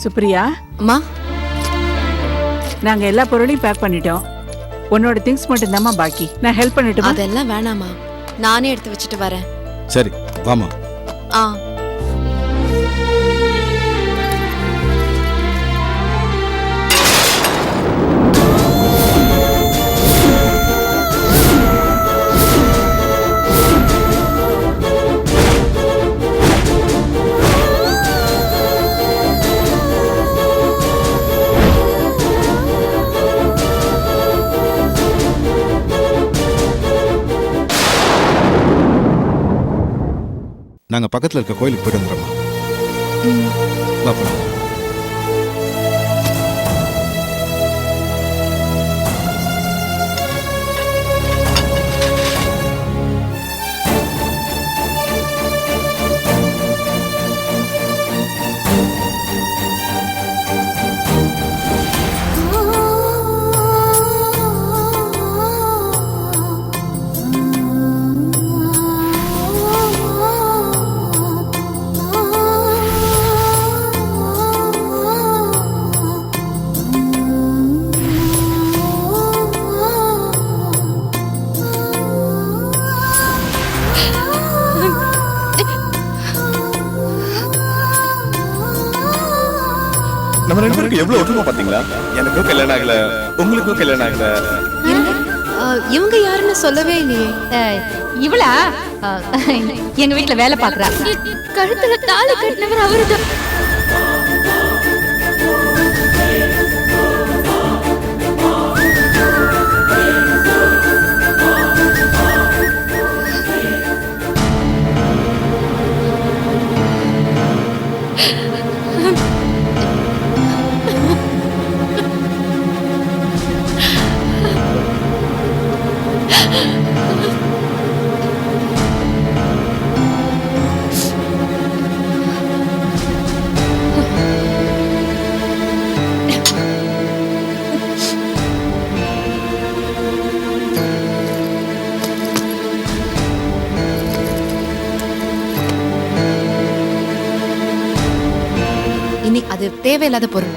சுப்ரியா, அம்மா, நாங்க எல்லா பொருளையும் பேக் பண்ணிட்டோம். உன்னோட திங்ஸ் மட்டும்தாம்மா பாக்கி. நான் ஹெல்ப் பண்ணட்டுமா? அதெல்லாம் வேணாமா, நானே எடுத்து வச்சுட்டு வரேன். சரி வாமா. ஆ. நாங்க பக்கத்துல இருக்க கோயிலுக்கு போயிட்டு வந்துடுறோமா. வா போலாம். நம்ம ரெண்டு பேருக்கு எவ்வளவு ஒற்றுமை பாத்தீங்களா? எனக்கும் கல்யாணம் ஆகல, உங்களுக்கும் கல்யாணம் ஆகல. இவங்க யாருன்னு சொல்லவே இல்லையே. இவளா? எங்க வீட்டுல வேலை பாக்குறா. கழுத்துல தாலி கட்டினவர் அவருதான். இனி அது தேவையில்லாத பொருள்.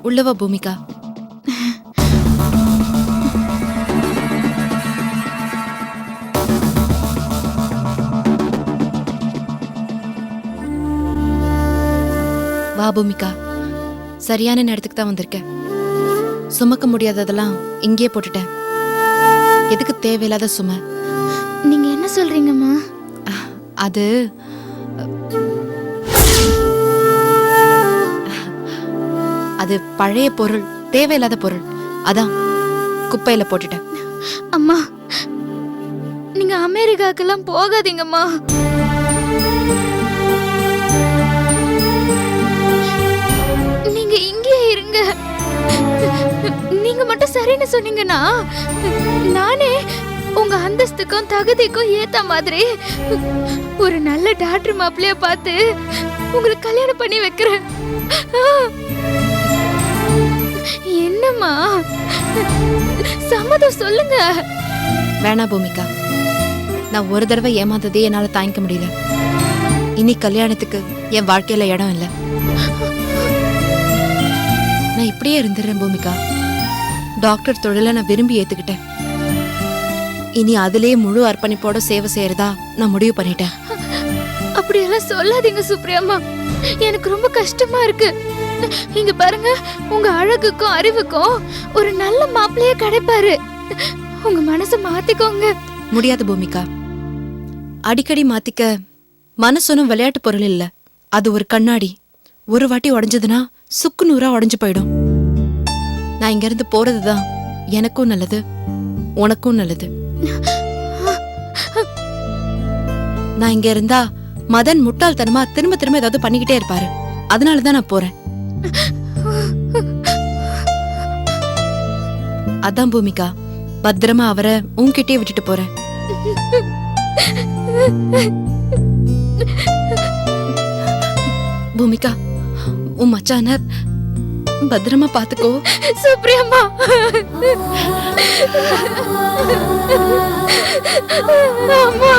உள்ளவா பூமிகா. வா பூமிகா, சரியான நேரத்துக்கு தான் வந்திருக்க. சுமக்க முடியாததெல்லாம் இங்கே போட்டுட்டேன். எதுக்கு தேவையில்லாத சுமை? நீங்க என்ன சொல்றீங்கம்மா? அது அது பழைய பொருள், தேவையில்லாத பொருள். அதான் குப்பையில போட்டுட்டேன். அம்மா, நீங்க அமெரிக்காக்கெல்லாம் போகாதீங்கம்மா. நீங்க இங்கே இருங்க. நீங்க மட்டும் சரின்னு சொன்னீங்கன்னா நானே உங்க அந்தஸ்துக்கும் தகுதிக்கும் ஏத்த மாதிரி ஒரு நல்ல டாக்டர் மாப்பிள்ளைய பார்த்து உங்களுக்கு கல்யாணம் பண்ணி வைக்கிறேன். என்னம்மா, சம்மதம் சொல்லுங்க. வேணா பூமிகா, நான் ஒரு தடவை ஏமாந்ததே என்னால தாங்கிக்க முடியல. இனி கல்யாணத்துக்கு என் வாழ்க்கையில இடம் இல்லை. நான் இப்படியே இருந்துடுறேன் பூமிகா. டாக்டர் தொழிலை நான் விரும்பி ஏத்துக்கிட்டேன். இனி அதிலே முழு அர்ப்பணிப்போட சேவை செய்யறதா நான் முடிவு பண்ணிட்டேன். அப்படியெல்லாம் சொல்லாதீங்க சுப்ரியம்மா, எனக்கு ரொம்ப கஷ்டமா இருக்கு. இங்க பாருங்க, உங்க அழகுக்கும் அறிவுக்கும் ஒரு நல்ல மாப்பிள்ளையே கிடைப்பாரு. உங்க மனசை மாத்திக்கோங்க. முடியாது பூமிகா, அடிக்கடி மாத்திக்க மனசொன்னும் விளையாட்டு பொருள் இல்ல. அது ஒரு கண்ணாடி. ஒரு வாட்டி உடைஞ்சதுன்னா சுக்கு நூறா உடைஞ்சு போயிடும். நான் இங்க இருந்து போறதுதான் எனக்கும் நல்லது, உனக்கும் நல்லது. நான் இங்க இருந்தா மதன் முட்டாள்தனமா திரும்ப திரும்ப ஏதாவது பண்ணிக்கிட்டே இருப்பாரு. அதனாலதான் நான் போறேன். அதான் பூமிகா, பத்திரமா அவரை உன்கிட்டயே விட்டுட்டு போறேன். பூமிகா, உன் மச்சான பத்திரமா பாத்துக்கோ. சுப்ரியம்மா, அம்மா,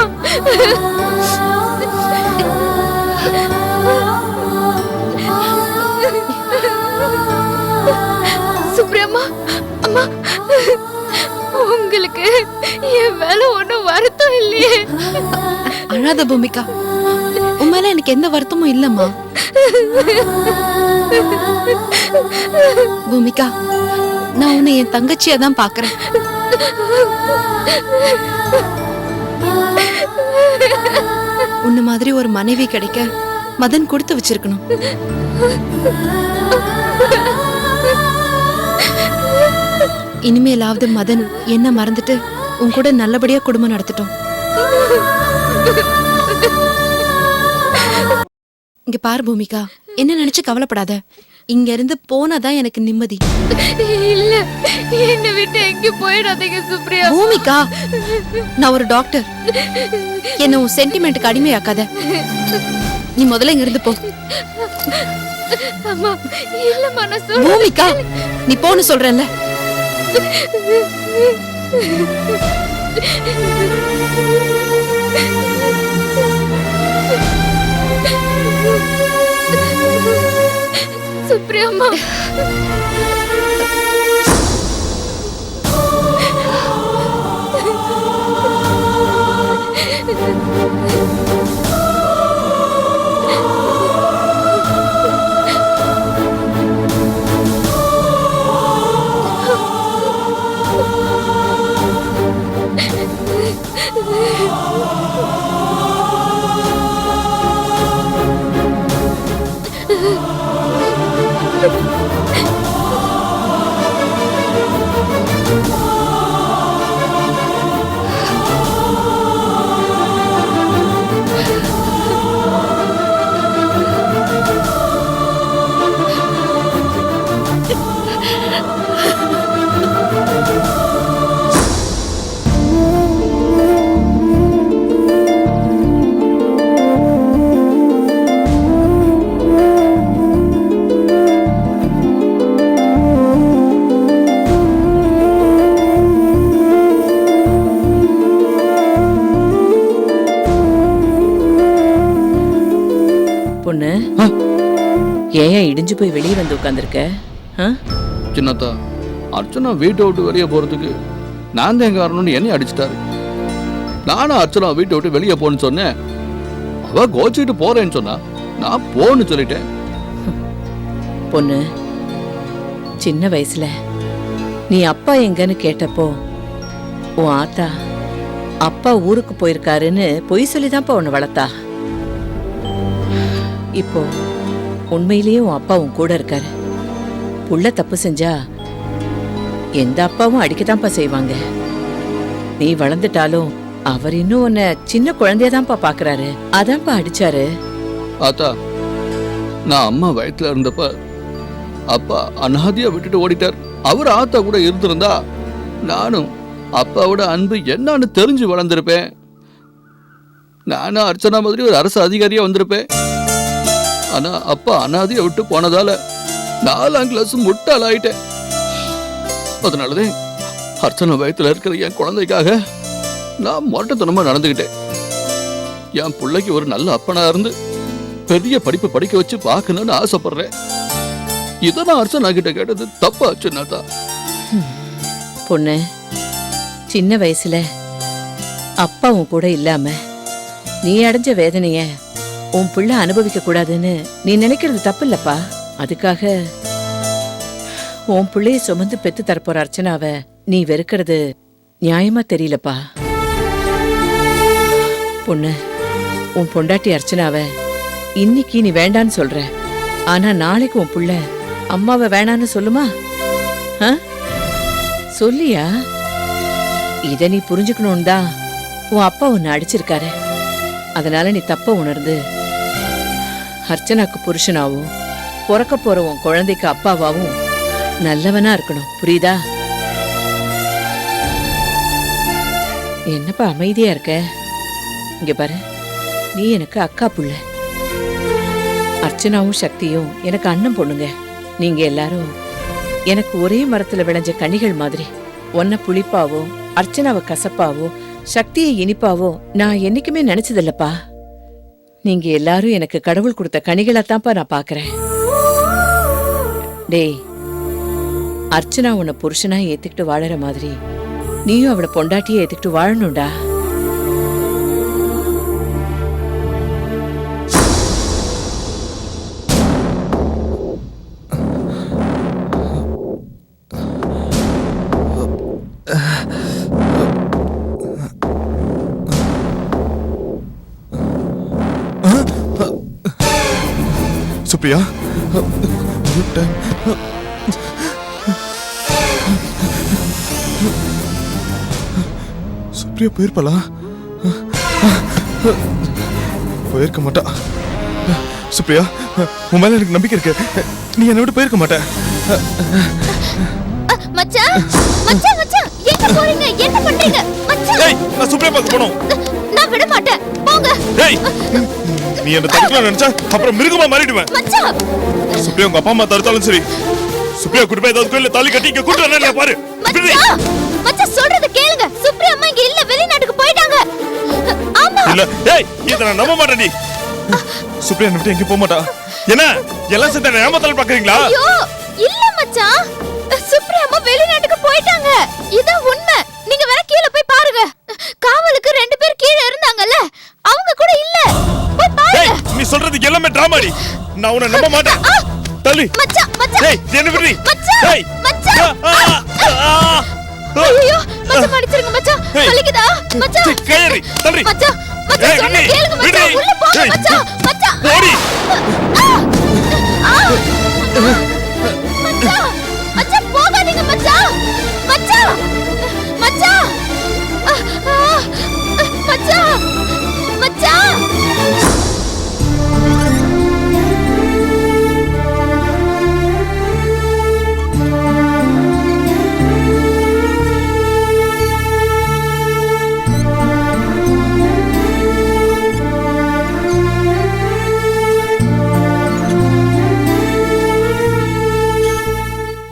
சுப்ரியம்மா, அம்மா, உங்களுக்கு என் மேல ஒண்ணும் வருத்தம் இல்லையே? அழாத பூமிகா, உன் மேல எனக்கு எந்த வருத்தமும் இல்லம்மா. பூமிகா, நான் உன்னை என் தங்கச்சியா தான் பாக்குறேன். உன்ன மாதிரி ஒரு மனைவி கிடைக்க மதன் கொடுத்து வச்சிருக்கணும். இனிமேலாவது மதன் என்ன மறந்துட்டு உன் கூட நல்லபடியா குடும்பம் நடத்தட்டும். இங்க பாரு பூமிகா, என்ன நினைச்சு கவலைப்படாத. இங்க இருந்து போனாதான் எனக்கு நிம்மதி. இல்ல, என்னை விட்டு எங்க போயிடாதீங்க சுப்ரியா. பூமிகா, நான் ஒரு டாக்டர். என்ன உன் சென்டிமெண்ட்டுக்கு அடிமையாக்காத. நீ முதல்ல இங்க இருந்து போ. அம்மா, இல்லம்மா, நான் சொல்றேன். பூமிகா, நீ போன்னு சொல்றேன்ல. சுப்ரியம்மா, பொண்ணு, ஏன் இடிஞ்சு போய் வெளியே வந்து உட்காந்துருக்க? சின்னத்தா, அர்ச்சனா வீட்டை விட்டு வெளியே போறதுக்கு நான் தான் காரணம்னு என்னை அடிச்சிட்டாரு. நானும் அர்ச்சனா வீட்டை விட்டு வெளியே போன்னு சொன்னேன். அவ கோச்சிட்டு போறேன்னு சொன்னா நான் போன்னு சொல்லிட்டேன். பொண்ணு, சின்ன வயசுல நீ அப்பா எங்கன்னு கேட்டப்போ உன் ஆத்தா அப்பா ஊருக்கு போயிருக்காருன்னு பொய் சொல்லிதான்ப்பா உன்னை வளர்த்தா. இப்போ உண்மையிலேயே உன் அப்பா உன் கூட இருக்காரு. புள்ள தப்பு செஞ்சா எந்த அப்பாவும் அடிக்கத்தான்ப்பா செய்வாங்க. நீ வளர்ந்துட்டாலும் அவர் இன்னும் உன்னை சின்ன குழந்தையதான்ப்பா பாக்குறாரு. அதான்ப்பா அடிச்சாரு. ஆத்தா, நான் அம்மா வயிற்றுல இருந்தப்ப அப்பா அனாதையா விட்டுட்டு ஓடிட்டார். அவர் ஆத்தா கூட இருந்திருந்தா நானும் அப்பாவோட அன்பு என்னன்னு தெரிஞ்சு வளர்ந்திருப்பேன். நானும் அர்ச்சனா மாதிரி ஒரு அரசு அதிகாரியா வந்திருப்பேன். ஆனா அப்பா அனாதைய விட்டு போனதால 4ஆம் கிளாஸ் முட்டாள் ஆயிட்டேன். அதனாலதான் அர்ச்சனா வயத்துல இருக்கிற என் குழந்தைக்காக நான் மொட்டத்தனமா நடந்துகிட்டேன். என் பிள்ளைக்கு ஒரு நல்ல அப்பனா இருந்து பெரிய படிப்பு படிக்க வச்சு பார்க்கணும்னு ஆசைப்படுறேன். இதை நான் அர்ச்சனா கிட்ட கேட்டது தப்பா சின்னதா? பொண்ணு, சின்ன வயசுல அப்பா உன் கூட இல்லாம நீ அடைஞ்ச வேதனைய உன் பிள்ளை அனுபவிக்க கூடாதுன்னு நீ நினைக்கிறது தப்பு இல்லப்பா. அதுக்காக உன் பிள்ளைய சுமந்து பெத்து தரப்போற அர்ச்சனாவ நீ வெறுக்கிறது நியாயமா தெரியலப்பா. பொண்ணு, உன் பொண்டாட்டி அர்ச்சனாவ இன்னைக்கு நீ வேண்டான்னு சொல்ற. ஆனா நாளைக்கு உன் புள்ள அம்மாவை வேணான்னு சொல்லுமா? சொல்லியா? இத நீ புரிஞ்சுக்கணும்னு தான் உன் அப்பா உன்னை அடிச்சிருக்காரு. அதனால நீ தப்ப உணர்ந்து அர்ச்சனாக்கு புருஷனாவும் பிறக்க போற உன் குழந்தைக்கு அப்பாவாவும் நல்லவனா இருக்கணும், புரியுதா? என்னப்பா அமைதியா இருக்க? இங்க பாரு, நீ எனக்கு அக்கா புள்ள, அர்ச்சனாவும் சக்தியும் எனக்கு அண்ணன் பொண்ணுங்க. நீங்க எல்லாரும் எனக்கு ஒரே மரத்துல விளைஞ்ச கனிகள் மாதிரி. ஒன்ன புளிப்பாவோ அர்ச்சனாவை கசப்பாவோ சக்தியை இனிப்பாவோ நான் என்னைக்குமே நினைச்சதில்லப்பா. நீங்க எல்லாரும் எனக்கு கடவுள் கொடுத்த கனிகளைத்தான்ப்பா நான் பாக்குறேன். டேய், அர்ச்சனா உன்னை புருஷனா ஏத்துக்கிட்டு வாழற மாதிரி நீயும் அவளை பொண்டாட்டியை ஏத்துக்கிட்டு வாழணும்டா. சுப்ரியா, சுப்ரியா போயிருப்பாளா? போயிருக்க மாட்டா. சுப்ரியா, உன் மேல எனக்கு நம்பிக்கை இருக்கு. நீ என்னை விட்டு போயிருக்க மாட்ட. மச்சான் மச்சான் மச்சான், எங்க போறீங்க? என்ன பண்றீங்க மச்சான்? ஏய், நான் சுப்ரியா பார்க்க போறோம். நான் விட மாட்டேன், போங்க. ஏய், நீ என்ன தடுக்கலாம் நினைச்சா அப்புறம் மிருகமா மாறிடுவேன். மச்சான், சுப்ரியா உங்க அப்பா அம்மா தடுத்தாலும் சரி, சுப்ரியா கூட்டு போய் ஏதாவது கோயில்ல தாலி கட்டி இங்க கூட்டு வரேன் பாரு. மச்சான் மச்சான் சொல்றத கேளுங்க. சுப்ரி அம்மா இங்க இல்ல, வெளிநாட்டுக்கு போயிட்டாங்க. ஆமா இல்ல, ஏய், இத நான் நம்ப மாட்டேன். நீ சுப்ரியா என்ன விட்டு எங்க போக மாட்டா. என்ன எல்லாம் சேர்த்து என்ன ஏமாத்தல் பாக்குறீங்களா? ஐயோ இல்ல மச்சான், சுப்ரி அம்மா வெளிநாட்டுக்கு போயிட்டாங்க. இதான் உண்மை. நீங்க வேற கீழ போய் பாருங்க. காவலுக்கு 2 பேர் கீழ இருந்தாங்கல்ல, அவங்க கூட இல்ல. போய் பாருங்க. ஏய், நீ சொல்றது எல்லாமே டிராமாடி. நான் உன்னை நம்ப மாட்டேன். தள்ளி மச்சான் மச்சான், ஏய், என்ன விடுறீ? மச்சான் ஏய், மச்சான். ஐயோ மச்சான், மன்னிச்சிருங்க மச்சான். ஏய். வலிக்குதா மச்சான்? கயிறு தள்ளி. மச்சான் மச்சான் ஏய், சொன்னா விடு, கேளுங்க விடு. மச்சான். உள்ள போங்க ஏய். மச்சான். மச்சான் ஓடி. மச்சான் மச்சான், போகாதீங்க மச்சான். மச்சான் மச்சான் மச்சான் மச்சான்.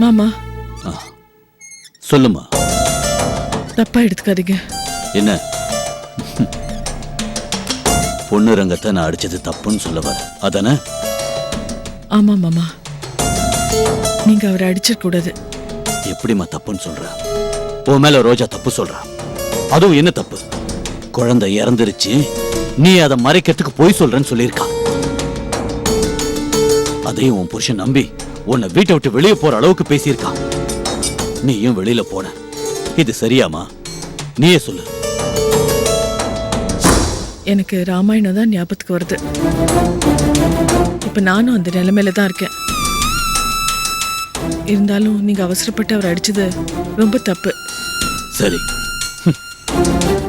மாமா, சொல்லுமா. தப்பா எடுத்துக்காதீங்க. என்ன பொண்ணு ரங்கத்தை நான் அடிச்சது தப்புன்னு சொல்ல வர அதானே? ஆமா மாமா, நீங்க அவரை அடிச்சிட கூடாது. எப்படிம்மா தப்புன்னு சொல்ற? உன் மேல ரோஜா தப்பு சொல்றா. அதுவும் என்ன தப்பு? குழந்தை இறந்துருச்சு, நீ அதை மறைக்கிறதுக்கு போய் சொல்றேன்னு சொல்லியிருக்கா. அதையும் உன் புருஷன் நம்பி உன்னை வீட்டை விட்டு வெளியே போற அளவுக்கு பேசியிருக்கா. நீயும் வெளியில போன. இது சரியாமா? நீயே சொல்லு. எனக்கு ராமாயணம் தான் ஞாபகத்துக்கு வருது. இப்ப நானும் அந்த நிலைமையில தான் இருக்கேன். இருந்தாலும் நீங்க அவசரப்பட்டு அவர் அடிச்சது ரொம்ப தப்பு. சரி,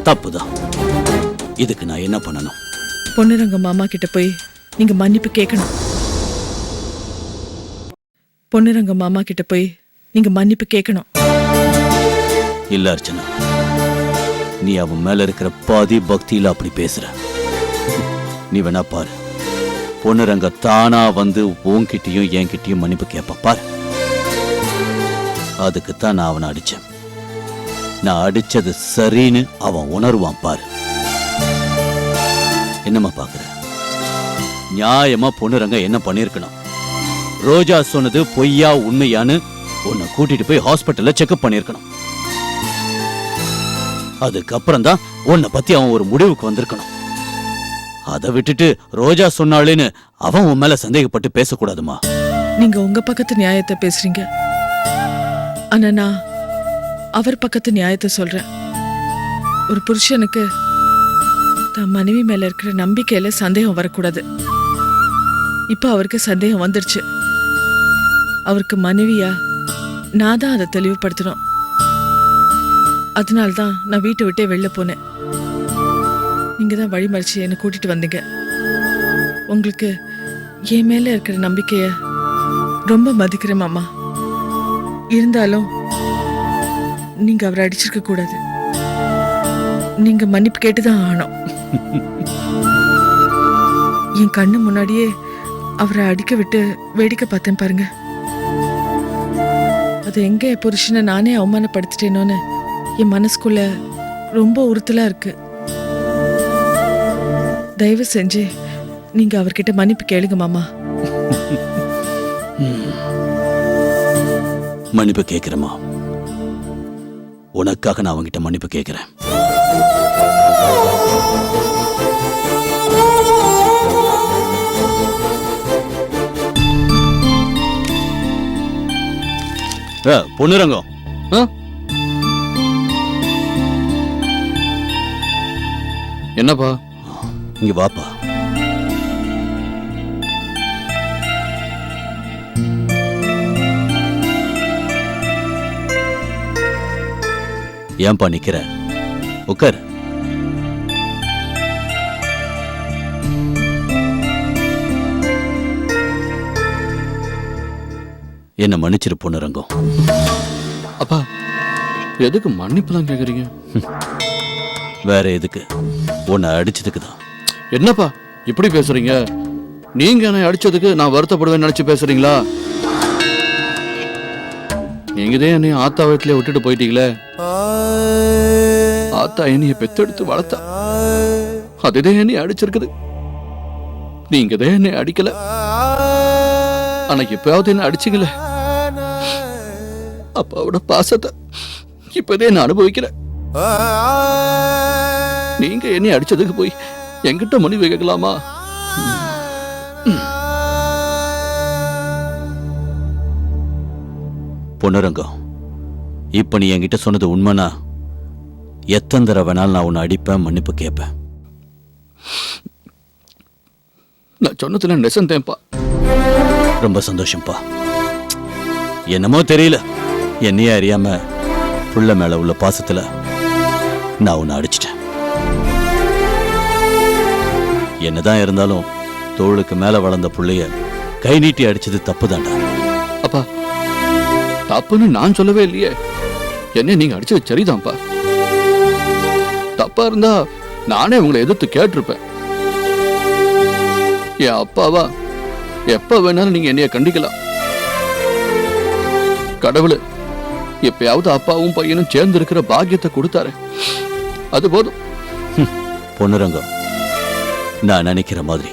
தப்புதான். இதுக்கு நான் என்ன பண்ணணும்? பொன்னுரங்க மாமா கிட்ட போய் நீங்க மன்னிப்பு கேட்கணும். பொன்னுரங்க மாமா கிட்ட போய் நீங்க மன்னிப்பு கேட்கணும். இல்ல அர்ச்சனா, நீ அவன் மேல இருக்கிற பாதி பக்தியில அப்படி பேசுற. நீ வேணா பாரு, பொண்ணுரங்க தானா வந்து உன்கிட்டயும் என்கிட்டயும் மன்னிப்பு கேட்ப பாரு. அதுக்குத்தான் நான் அவனை அடிச்சேன். நான் அடிச்சது சரின்னு அவன் உணர்வான் பாரு. என்னம்மா பாக்குற? நியாயமா பொண்ணுரங்க என்ன பண்ணிருக்கணும்? ரோஜா சொன்னது பொய்யா உண்மையான்னு உன்னை கூட்டிட்டு போய் ஹாஸ்பிட்டல்ல செக்அப் பண்ணிருக்கணும். அதுக்கப்புறம் தான் உன்னை பத்தி அவன் ஒரு முடிவுக்கு வந்திருக்கணும். அதை விட்டுட்டு ரோஜா சொன்னாளேன்னு அவன் உன் மேல சந்தேகப்பட்டு பேசக்கூடாதுமா. நீங்க உங்க பக்கத்து நியாயத்தை பேசுறீங்க, ஆனா நான் அவர் பக்கத்து நியாயத்தை சொல்றேன். ஒரு புருஷனுக்கு தன் மனைவி மேல இருக்கிற நம்பிக்கையில சந்தேகம் வரக்கூடாது. இப்ப அவருக்கு சந்தேகம் வந்துடுச்சு. அவருக்கு மனைவியா நான் தான் அதை அதனால்தான் நான் வீட்டை விட்டே வெளில போனேன். நீங்க நீங்க தான் வழிமறிச்சு என்னை கூட்டிட்டு வந்தீங்க. உங்களுக்கு என் மேல இருக்கிற நம்பிக்கைய ரொம்ப மதிக்கிறேன் மாமா. இருந்தாலும் நீங்க அவரை அடிச்சிருக்க கூடாது. நீங்க மன்னிப்பு கேட்டுதான் ஆகணும். என் கண்ணு முன்னாடியே அவரை அடிக்க விட்டு வேடிக்கை பார்த்தேன் பாருங்க. அது எங்க என் புருஷனை நானே அவமானப்படுத்திட்டேனோன்னு என் மனசுக்குள்ள ரொம்ப உறுத்தலா இருக்கு. தயவு செஞ்சு நீங்க அவர்கிட்ட மன்னிப்பு கேளுங்க மாமா. மன்னிப்பு கேட்கிறேமா. உனக்காக நான் அவங்கிட்ட மன்னிப்பு கேட்கிறேன். பொன்னுரங்கம், என்னப்பா? இங்க வாப்பா. ஏன்பா நிக்கிற? உட்கார். என்ன மன்னிச்சிரு பொன்னுரங்கம். அப்பா, எதுக்கு மன்னிப்புலாம் கேக்குறீங்க? வேற எதுக்கு? உன்னை அடிச்சதுக்கு தான். என்னப்பா இப்படி பேசுறீங்க? நீங்க என்னை அடிச்சதுக்கு நான் வருத்தப்படுவேன்னு நினைச்சு பேசுறீங்களா? நீங்கதான் என்னை ஆத்தா வீட்டிலே விட்டுட்டு போயிட்டீங்களே. ஆத்தா என்னைய பெத்தெடுத்து வளர்த்தா, அதுதான் என்னை அடிச்சிருக்குது. நீங்க தான் என்னை அடிக்கல. ஆனா எப்பயாவது என்ன அடிச்சீங்களே, அப்பாவோட பாசத்தை இப்பதே நான் அனுபவிக்கிறேன். நீங்க என்னை அடிச்சதுக்கு போய் என்கிட்ட மன்னிப்பு கேட்கலாமா? பொன்னுரங்கம், இப்ப நீ என்கிட்ட சொன்னது உண்மைனா எத்தனை தடவை வேணாலும் நான் உன்னை அடிப்பேன், மன்னிப்பு கேட்பேன். நான் சொன்னதுல நெசந்தேன்ப்பா. ரொம்ப சந்தோஷம்ப்பா. என்னமோ தெரியல, என்னையே அறியாம புள்ள மேல உள்ள பாசத்துல நான் உன்னை அடிச்சிட்டேன். என்னதான் இருந்தாலும் தோளுக்கு மேல வளர்ந்த புள்ளைய கை நீட்டி அடிச்சது தப்புதான்டா. அப்பா, தப்புன்னு நான் சொல்லவே இல்லையே. என்ன நீங்க அடிச்சது சரிதான்ப்பா. தப்பா இருந்தா நானே உங்களை எதிர்த்து கேட்டிருப்பேன். என் அப்பாவா எப்ப வேணாலும் நீங்க என்னைய கண்டிக்கலாம். கடவுள் எப்பயாவது அப்பாவும் பையனும் சேர்ந்து இருக்கிற பாக்கியத்தை கொடுத்தாரு, அது போதும். பொன்னுரங்கம், நான் நினைக்கிற மாதிரி,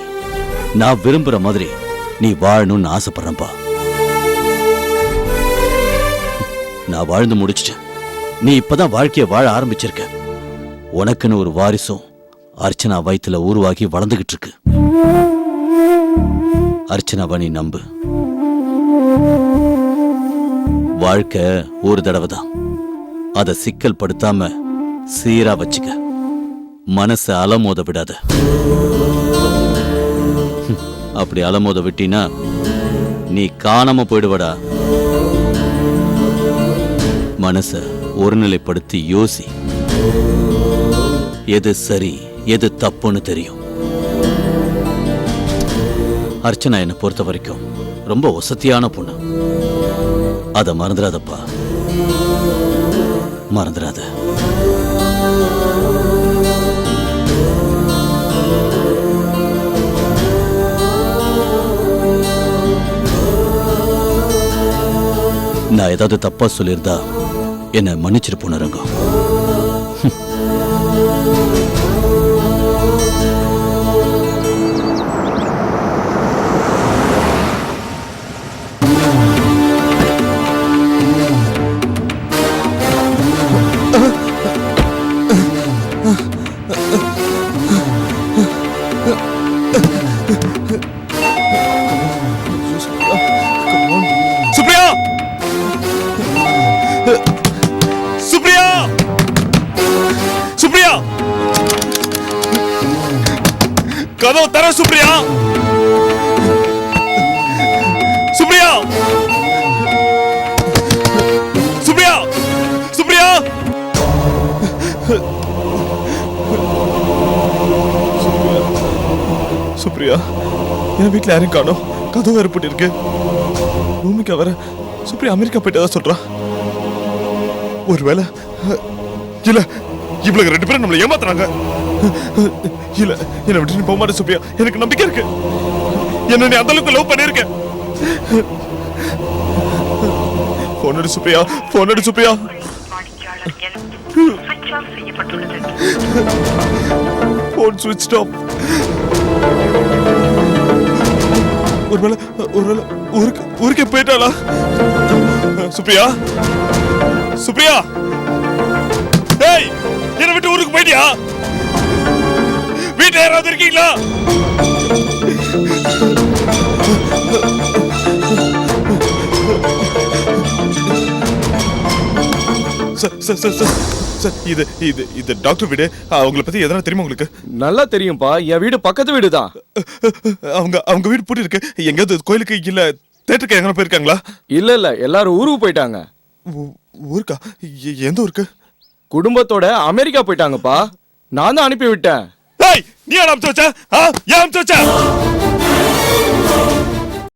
நான் விரும்புற மாதிரி நீ வாழணும்னு ஆசைப்படுறேன்பா. நான் வாழ்ந்து முடிச்சிட்டேன். நீ இப்பதான் வாழ்க்கைய வாழ ஆரம்பிச்சிருக்க. உனக்குன்னு ஒரு வாரிசும் அர்ச்சனா வயித்துல உருவாகி வளர்ந்துகிட்டு இருக்கு. அர்ச்சனாவை நீ நம்பு. வாழ்க்கை ஒரு தடவை தான். அதை சிக்கல் படுத்தாம சீரா வச்சுக்க. மனச அலமோத விடாத. அப்படி அலமோத விட்டினா நீ காணாம போயிடுவடா. மனச ஒருநிலைப்படுத்தி யோசி. எது சரி எது தப்புன்னு தெரியும். அர்ச்சனா என்னை பொறுத்த வரைக்கும் ரொம்ப வசதியான பொண்ணு. அத மறந்துடாதப்பா, மறந்துடாத. நான் ஏதாவது தப்பா சொல்லியிருந்தா என்ன மன்னிச்சிட்டு பொன்னுரங்கம். சுப்ரியா! சுப்ரியா! சுப்ரியா! கதவு தர சுப்ரியா! சுப்ரியா! சுப்ரியா! சுப்ரியா! சுப்ரியா, என் வீட்டுல யாரையும் காணோம். கதவு வேற பூட்டி இருக்கு. பூமிகா வர சுப்ரியா அமெரிக்கா போயிட்டதா சொல்றா. ஒருவேளை இல்ல, இவளுக்கு 2 பேரும் நம்மளை ஏமாத்துறாங்க. இல்ல, என்னை விட்டு நீ போக மாட்டே சுப்ரியா. எனக்கு நம்பிக்கை இருக்கு. என்ன நீ அந்த அளவுக்கு லவ் பண்ணிருக்க. போன் எடு சுப்ரியா, போன் எடு சுப்ரியா. போன் ஸ்விட்ச் ஆஃப். ஒருவேளை ஊருக்கே போயிட்டாளா? சுப்ரியா, சுப்ரியா, டேய், என்னை விட்டு ஊருக்கு போயிட்டியா? வீட்டுல யாராவது இருக்கீங்களா? இது டாக்டர் வீடு. அவங்கள பத்தி எதனா தெரியுமா உங்களுக்கு? நல்லா தெரியும்பா, என் வீடு பக்கத்து வீடு தான். அவங்க வீடு பூட்டி இருக்கு. எங்கேயாவது கோயிலுக்கு இல்ல தேட்டருக்கு எங்க போயிருக்காங்களா? இல்ல, எல்லாரும் ஊருக்கு போயிட்டாங்க. ஊருக்கா? எந்த ஊருக்கு? குடும்பத்தோட அமெரிக்கா போயிட்டாங்கப்பா. நான் தான் அனுப்பி விட்டேன். நீ அனுப்பிச்சு வச்ச? ஏன் அனுப்பிச்சு வச்ச?